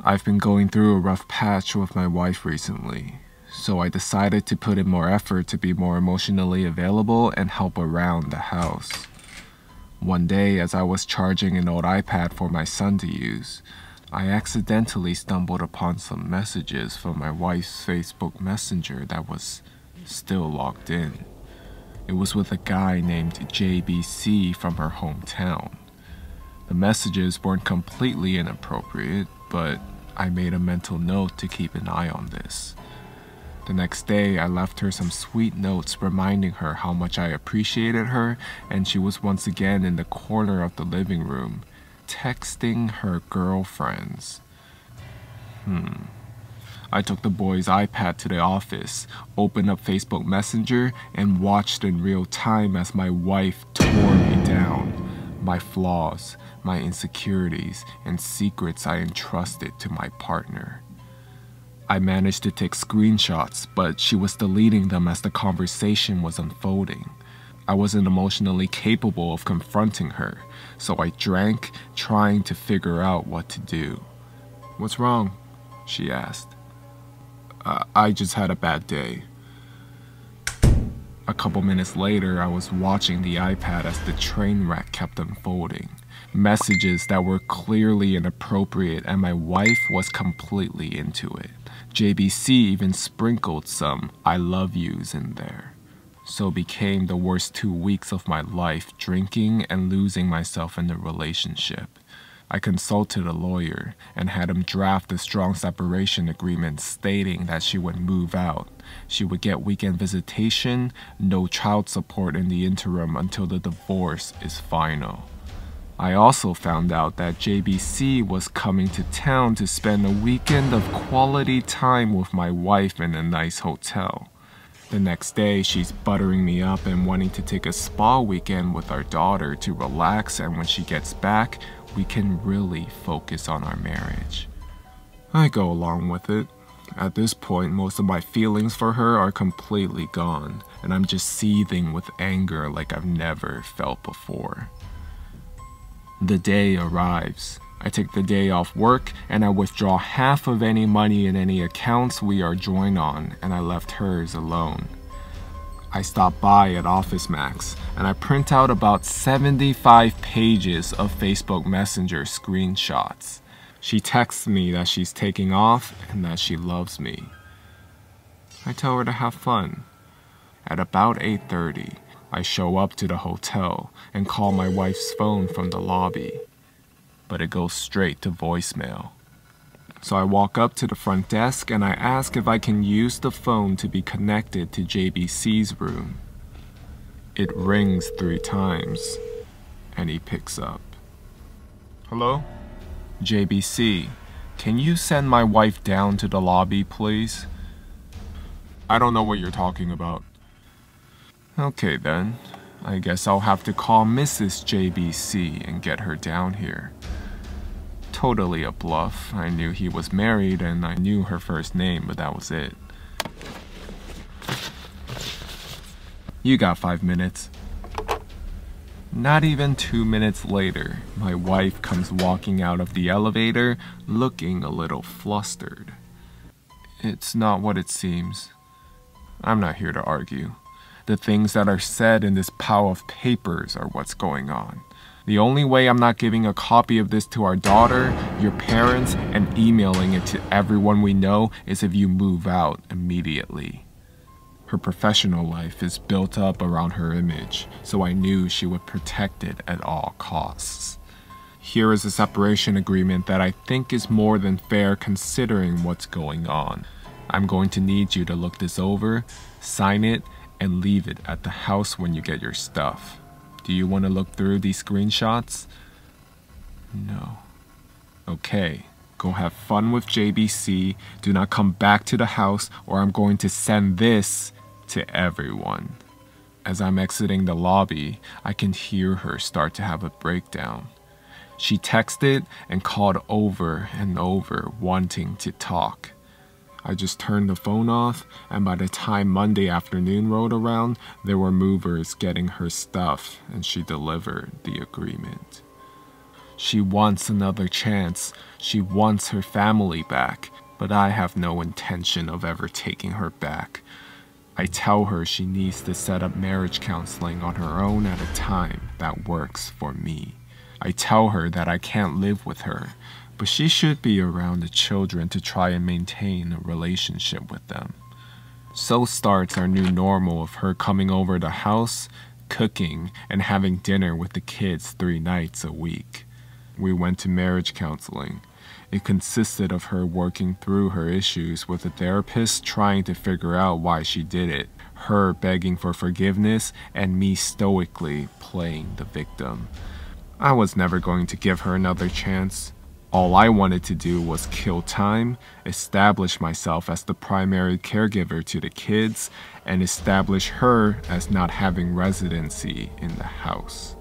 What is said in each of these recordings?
I've been going through a rough patch with my wife recently, so I decided to put in more effort to be more emotionally available and help around the house. One day, as I was charging an old iPad for my son to use, I accidentally stumbled upon some messages from my wife's Facebook Messenger that was still logged in. It was with a guy named JBC from her hometown. The messages weren't completely inappropriate, but I made a mental note to keep an eye on this. The next day, I left her some sweet notes reminding her how much I appreciated her, and she was once again in the corner of the living room, texting her girlfriends. I took the boy's iPad to the office, opened up Facebook Messenger, and watched in real time as my wife tore me down. My flaws, my insecurities, and secrets I entrusted to my partner. I managed to take screenshots, but she was deleting them as the conversation was unfolding. I wasn't emotionally capable of confronting her, so I drank, trying to figure out what to do. "What's wrong?" she asked. I just had a bad day." A couple minutes later, I was watching the iPad as the train wreck kept unfolding. Messages that were clearly inappropriate, and my wife was completely into it. JBC even sprinkled some "I love yous" in there. So became the worst 2 weeks of my life, drinking and losing myself in the relationship. I consulted a lawyer and had him draft a strong separation agreement stating that she would move out. She would get weekend visitation, no child support in the interim until the divorce is final. I also found out that JBC was coming to town to spend a weekend of quality time with my wife in a nice hotel. The next day, she's buttering me up and wanting to take a spa weekend with our daughter to relax, and when she gets back, we can really focus on our marriage. I go along with it. At this point, most of my feelings for her are completely gone, and I'm just seething with anger like I've never felt before. The day arrives. I take the day off work and I withdraw half of any money in any accounts we are joined on, and I left hers alone. I stop by at Office Max and I print out about 75 pages of Facebook Messenger screenshots. She texts me that she's taking off and that she loves me. I tell her to have fun. At about 8:30, I show up to the hotel and call my wife's phone from the lobby, but it goes straight to voicemail. So I walk up to the front desk and I ask if I can use the phone to be connected to JBC's room. It rings 3 times, and he picks up. "Hello? JBC, can you send my wife down to the lobby, please?" "I don't know what you're talking about." "Okay then, I guess I'll have to call Mrs. JBC and get her down here." Totally a bluff. I knew he was married and I knew her first name, but that was it. "You got 5 minutes." Not even 2 minutes later, my wife comes walking out of the elevator looking a little flustered. It's not what it seems. I'm not here to argue. The things that are said in this pile of papers are what's going on. The only way I'm not giving a copy of this to our daughter, your parents, and emailing it to everyone we know is if you move out immediately. Her professional life is built up around her image, so I knew she would protect it at all costs. Here is a separation agreement that I think is more than fair considering what's going on. I'm going to need you to look this over, sign it, and leave it at the house when you get your stuff. Do you want to look through these screenshots? No. Okay, go have fun with JBC. Do not come back to the house or I'm going to send this to everyone. As I'm exiting the lobby, I can hear her start to have a breakdown. She texted and called over and over wanting to talk. I just turned the phone off, and by the time Monday afternoon rolled around, there were movers getting her stuff, and she delivered the agreement. She wants another chance. She wants her family back, but I have no intention of ever taking her back. I tell her she needs to set up marriage counseling on her own at a time that works for me. I tell her that I can't live with her, but she should be around the children to try and maintain a relationship with them. So starts our new normal of her coming over the house, cooking, and having dinner with the kids 3 nights a week. We went to marriage counseling. It consisted of her working through her issues with a therapist trying to figure out why she did it, her begging for forgiveness, and me stoically playing the victim. I was never going to give her another chance. All I wanted to do was kill time, establish myself as the primary caregiver to the kids, and establish her as not having residency in the house.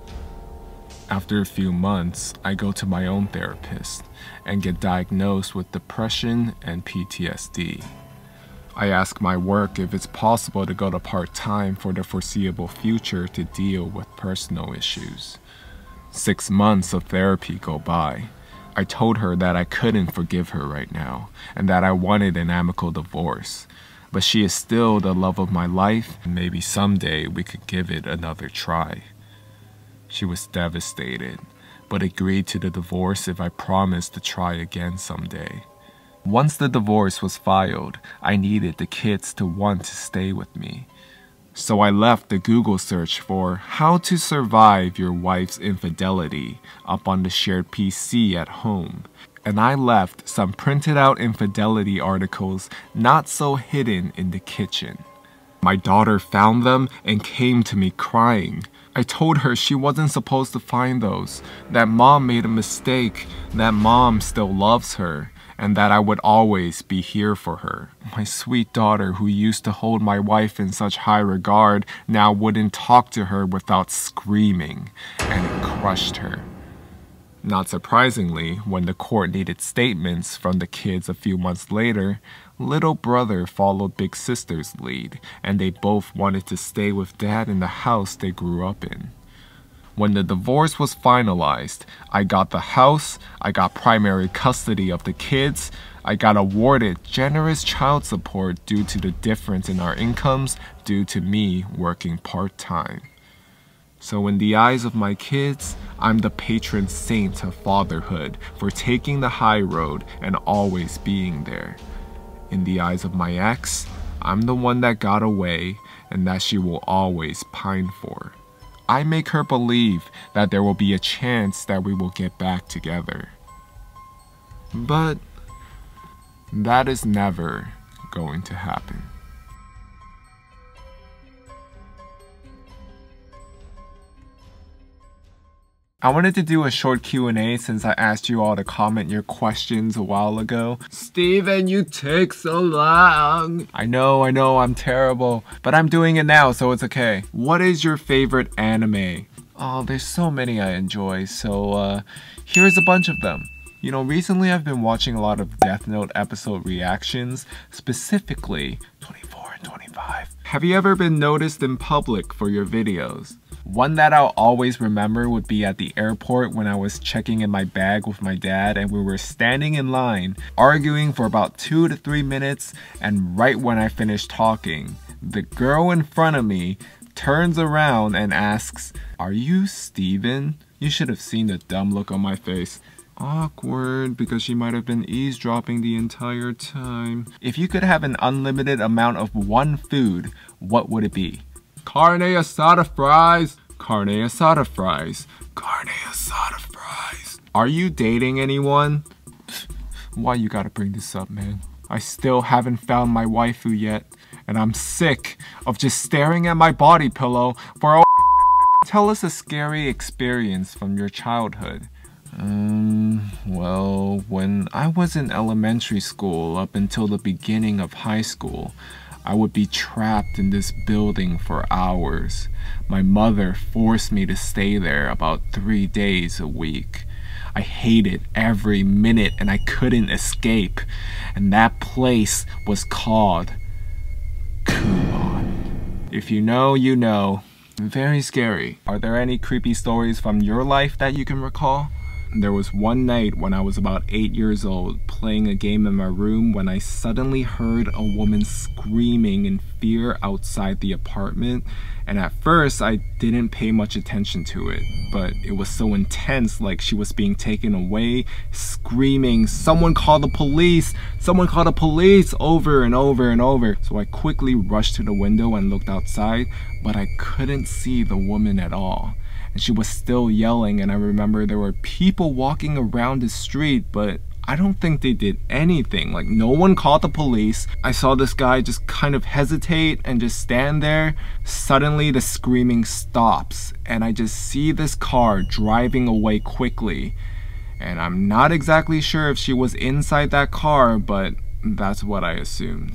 After a few months, I go to my own therapist and get diagnosed with depression and PTSD. I ask my work if it's possible to go to part-time for the foreseeable future to deal with personal issues. 6 months of therapy go by. I told her that I couldn't forgive her right now and that I wanted an amicable divorce, but she is still the love of my life and maybe someday we could give it another try. She was devastated, but agreed to the divorce if I promised to try again someday. Once the divorce was filed, I needed the kids to want to stay with me. So I left the Google search for "How to Survive Your Wife's Infidelity" up on the shared PC at home, and I left some printed out infidelity articles not so hidden in the kitchen. My daughter found them and came to me crying. I told her she wasn't supposed to find those, that mom made a mistake, that mom still loves her, and that I would always be here for her. My sweet daughter, who used to hold my wife in such high regard, now wouldn't talk to her without screaming, and it crushed her. Not surprisingly, when the court needed statements from the kids a few months later, little brother followed big sister's lead, and they both wanted to stay with dad in the house they grew up in. When the divorce was finalized, I got the house, I got primary custody of the kids, I got awarded generous child support due to the difference in our incomes due to me working part-time. So in the eyes of my kids, I'm the patron saint of fatherhood for taking the high road and always being there. In the eyes of my ex, I'm the one that got away and that she will always pine for. I make her believe that there will be a chance that we will get back together. But that is never going to happen. I wanted to do a short Q&A since I asked you all to comment your questions a while ago. Steven, you take so long. I know, I'm terrible. But I'm doing it now, so it's okay. What is your favorite anime? Oh, there's so many I enjoy, so here's a bunch of them. You know, recently I've been watching a lot of Death Note episode reactions, specifically 24 and 25. Have you ever been noticed in public for your videos? One that I'll always remember would be at the airport when I was checking in my bag with my dad and we were standing in line, arguing for about 2 to 3 minutes, and right when I finished talking, the girl in front of me turns around and asks, "Are you Steven?" You should have seen the dumb look on my face. Awkward, because she might have been eavesdropping the entire time. If you could have an unlimited amount of one food, what would it be? Carne asada fries. Carne asada fries. Carne asada fries. Are you dating anyone? Why you gotta bring this up, man? I still haven't found my waifu yet, and I'm sick of just staring at my body pillow for a Tell us a scary experience from your childhood. Well, when I was in elementary school up until the beginning of high school, I would be trapped in this building for hours. My mother forced me to stay there about 3 days a week. I hated every minute and I couldn't escape. And that place was called Kumon. If you know, you know. Very scary. Are there any creepy stories from your life that you can recall? There was one night when I was about 8 years old playing a game in my room when I suddenly heard a woman screaming in fear outside the apartment, and at first I didn't pay much attention to it, but it was so intense, like she was being taken away, screaming, "Someone call the police! Someone call the police!" over and over and over. So I quickly rushed to the window and looked outside, but I couldn't see the woman at all. And she was still yelling, and I remember there were people walking around the street, but I don't think they did anything. Like, no one called the police. I saw this guy just kind of hesitate and just stand there. Suddenly the screaming stops, and I just see this car driving away quickly. And I'm not exactly sure if she was inside that car, but that's what I assumed.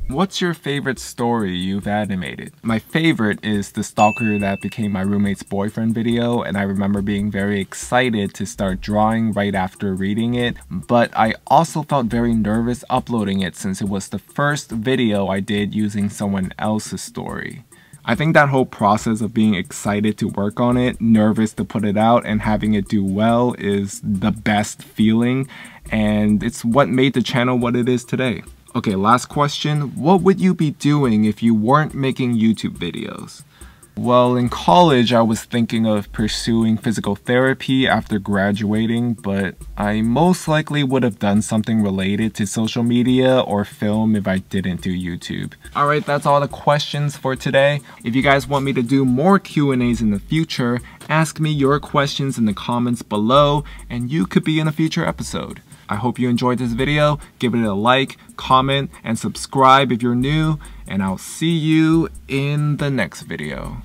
What's your favorite story you've animated? My favorite is the stalker that became my roommate's boyfriend video, and I remember being very excited to start drawing right after reading it, but I also felt very nervous uploading it since it was the first video I did using someone else's story. I think that whole process of being excited to work on it, nervous to put it out, and having it do well is the best feeling, and it's what made the channel what it is today. Okay, last question. What would you be doing if you weren't making YouTube videos? Well, in college, I was thinking of pursuing physical therapy after graduating, but I most likely would have done something related to social media or film if I didn't do YouTube. Alright, that's all the questions for today. If you guys want me to do more Q&As in the future, ask me your questions in the comments below, and you could be in a future episode. I hope you enjoyed this video. Give it a like, comment, and subscribe if you're new, and I'll see you in the next video.